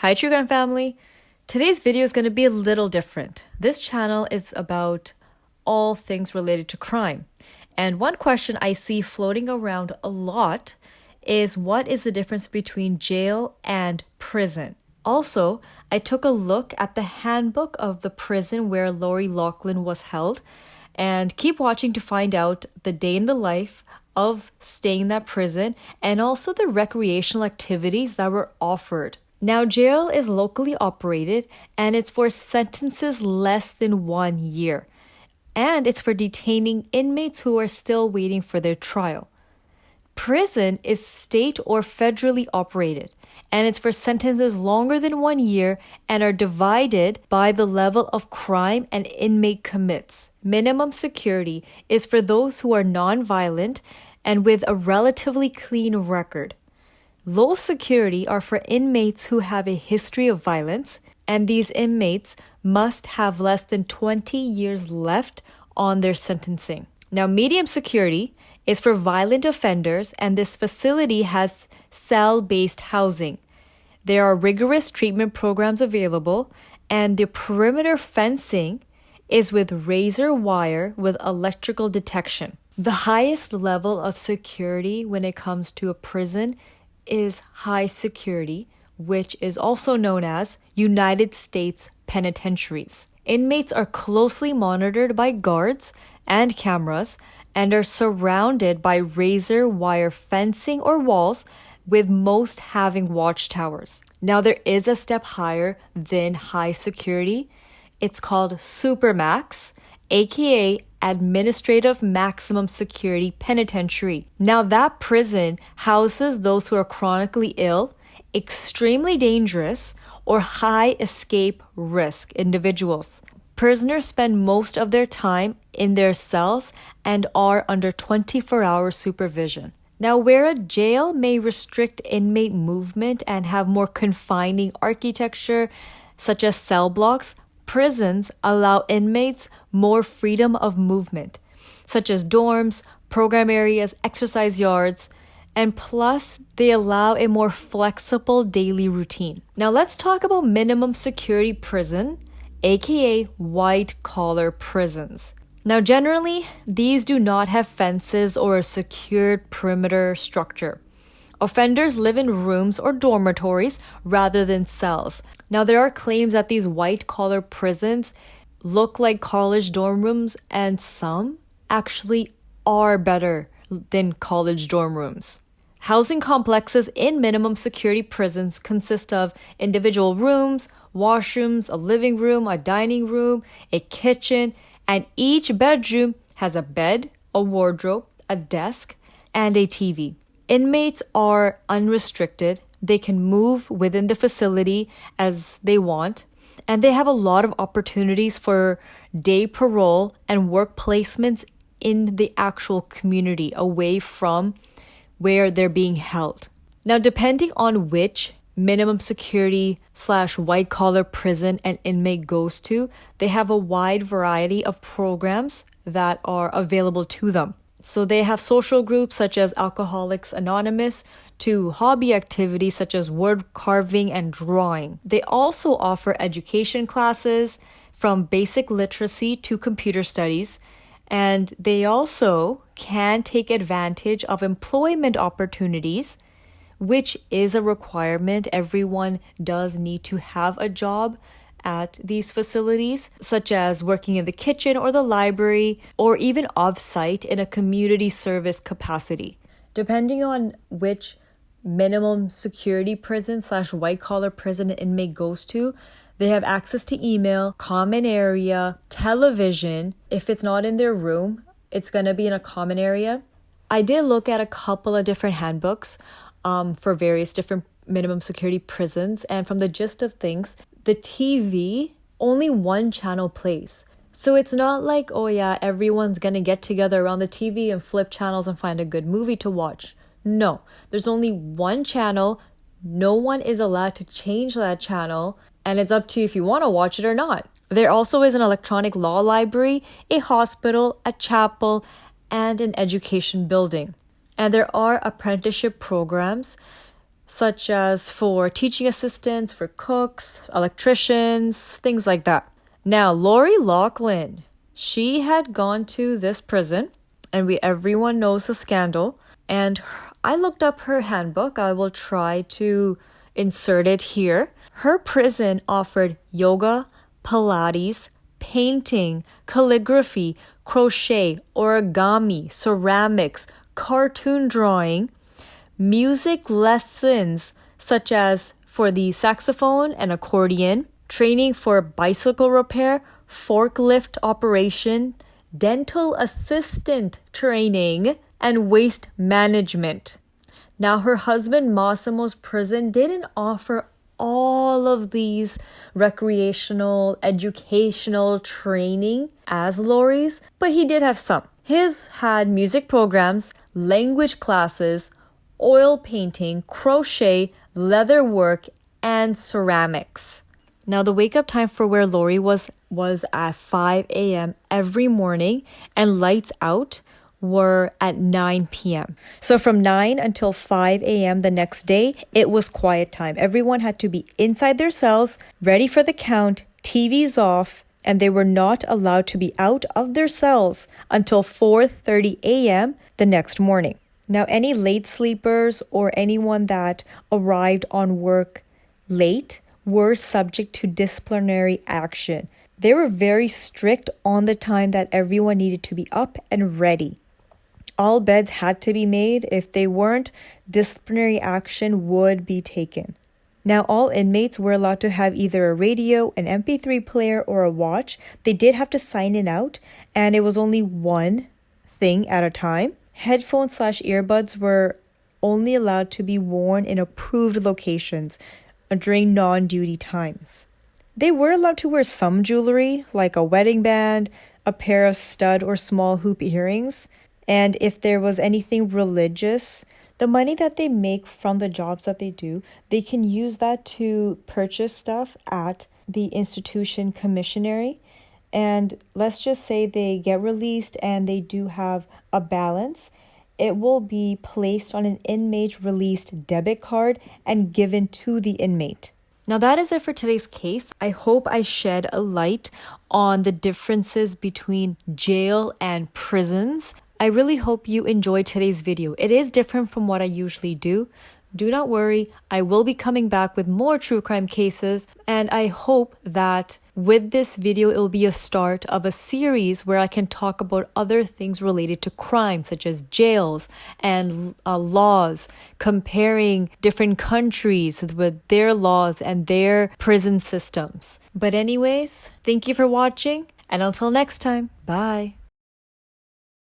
Hi True Crime family! Today's video is going to be a little different. This channel is about all things related to crime. And one question I see floating around a lot is what is the difference between jail and prison? Also, I took a look at the handbook of the prison where Lori Loughlin was held, and keep watching to find out the day in the life of staying in that prison and also the recreational activities that were offered. Now, jail is locally operated and it's for sentences less than 1 year. And it's for detaining inmates who are still waiting for their trial. Prison is state or federally operated, and it's for sentences longer than 1 year and are divided by the level of crime an inmate commits. Minimum security is for those who are non-violent and with a relatively clean record. Low security are for inmates who have a history of violence, and these inmates must have less than 20 years left on their sentencing. Now, medium security is for violent offenders, and this facility has cell-based housing. There are rigorous treatment programs available, and the perimeter fencing is with razor wire with electrical detection. The highest level of security when it comes to a prison is high security, which is also known as United States penitentiaries. Inmates are closely monitored by guards and cameras and are surrounded by razor wire fencing or walls, with most having watchtowers. Now, there is a step higher than high security. It's called supermax, aka Administrative Maximum Security Penitentiary. Now, that prison houses those who are chronically ill, extremely dangerous, or high escape risk individuals. Prisoners spend most of their time in their cells and are under 24-hour supervision. Now, where a jail may restrict inmate movement and have more confining architecture, such as cell blocks, prisons allow inmates more freedom of movement, such as dorms, program areas, exercise yards, and plus they allow a more flexible daily routine. Now, let's talk about minimum security prison, aka white-collar prisons. Now, generally, these do not have fences or a secured perimeter structure. Offenders live in rooms or dormitories rather than cells. Now, there are claims that these white-collar prisons look like college dorm rooms, and some actually are better than college dorm rooms. Housing complexes in minimum security prisons consist of individual rooms, washrooms, a living room, a dining room, a kitchen, and each bedroom has a bed, a wardrobe, a desk, and a TV. Inmates are unrestricted. They can move within the facility as they want, and they have a lot of opportunities for day parole and work placements in the actual community away from where they're being held. Now, depending on which minimum security / white collar prison an inmate goes to, they have a wide variety of programs that are available to them. So they have social groups such as Alcoholics Anonymous to hobby activities such as wood carving and drawing. They also offer education classes from basic literacy to computer studies, and they also can take advantage of employment opportunities, which is a requirement. Everyone does need to have a job at these facilities, such as working in the kitchen or the library, or even off-site in a community service capacity. Depending on which minimum security prison / white-collar prison an inmate goes to, they have access to email, common area, television. If it's not in their room, it's going to be in a common area. I did look at a couple of different handbooks for various different minimum security prisons, and from the gist of things, the TV, only one channel plays. So it's not like, oh yeah, everyone's gonna get together around the TV and flip channels and find a good movie to watch. No, there's only one channel. No one is allowed to change that channel, and it's up to you if you want to watch it or not. There also is an electronic law library, a hospital, a chapel, and an education building. And there are apprenticeship programs such as for teaching assistants, for cooks, electricians, things like that. Now, Lori Loughlin, she had gone to this prison, and everyone knows the scandal. And I looked up her handbook. I will try to insert it here. Her prison offered yoga, Pilates, painting, calligraphy, crochet, origami, ceramics, cartoon drawing, music lessons such as for the saxophone and accordion, training for bicycle repair, forklift operation, dental assistant training, and waste management. Now, her husband Massimo's prison didn't offer all of these recreational, educational training as Lori's, but he did have some. His had music programs, language classes, oil painting, crochet, leather work, and ceramics. Now, the wake-up time for where Lori was at 5 a.m. every morning, and lights out were at 9 p.m. So from 9 until 5 a.m. the next day, it was quiet time. Everyone had to be inside their cells, ready for the count, TVs off, and they were not allowed to be out of their cells until 4:30 a.m. the next morning. Now, any late sleepers or anyone that arrived on work late were subject to disciplinary action. They were very strict on the time that everyone needed to be up and ready. All beds had to be made. If they weren't, disciplinary action would be taken. Now, all inmates were allowed to have either a radio, an MP3 player, or a watch. They did have to sign it out, and it was only one thing at a time. Headphones/earbuds were only allowed to be worn in approved locations during non-duty times. They were allowed to wear some jewelry, like a wedding band, a pair of stud or small hoop earrings, and if there was anything religious, the money that they make from the jobs that they do, they can use that to purchase stuff at the institution commissary. And let's just say they get released and they do have a balance. It will be placed on an inmate released debit card and given to the inmate. Now that is it for today's case. I hope I shed a light on the differences between jail and prisons. I really hope you enjoyed today's video. It is different from what I usually do. Do not worry, I will be coming back with more true crime cases, and I hope that with this video, it will be a start of a series where I can talk about other things related to crime, such as jails and laws, comparing different countries with their laws and their prison systems. But anyways, thank you for watching, and until next time, bye.